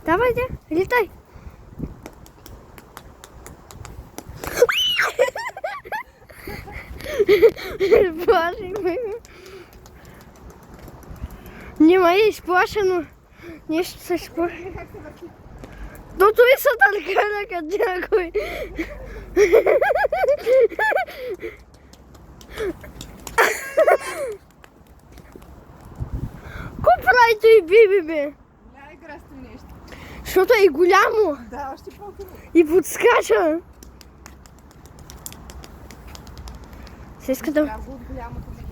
Давай, летай. Боже мой. Не моей сплошину. Не что сплошину. Ну tu visą tą karą, kad dėkui. Купрай той бибиби. Що то і гулямо? Да, още по-хубаво. І подскача. Се иска да... Трябва от голямото мили.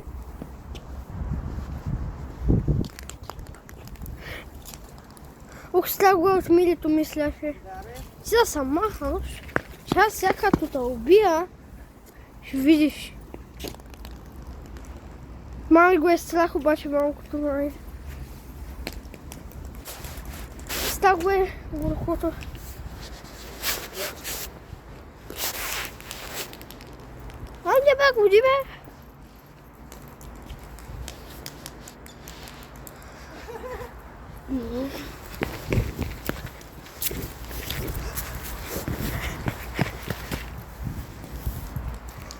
Ух, стягва от милито мисляше. Да, бе. Сега съм махал. Сейчас сега като те убия, ще видиш. Май го е страх, обаче малкото май. Стаг го е върхото. Айде бе, годи бе.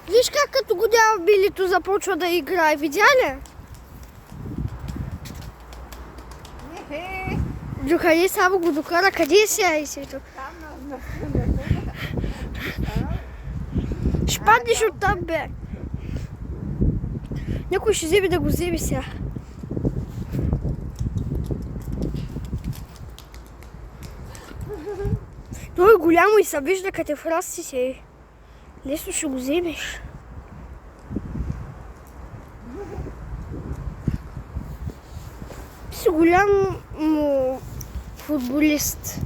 Виж как като годява билито започва да играе, видя ли? Духари само го докара, къде си айсето? Там на Ще паднеш оттам, бе. Някой ще вземе да го вземе сега. Той е голямо и се вижда като е в расти си. Лесно ще го вземеш. Си голям футболист.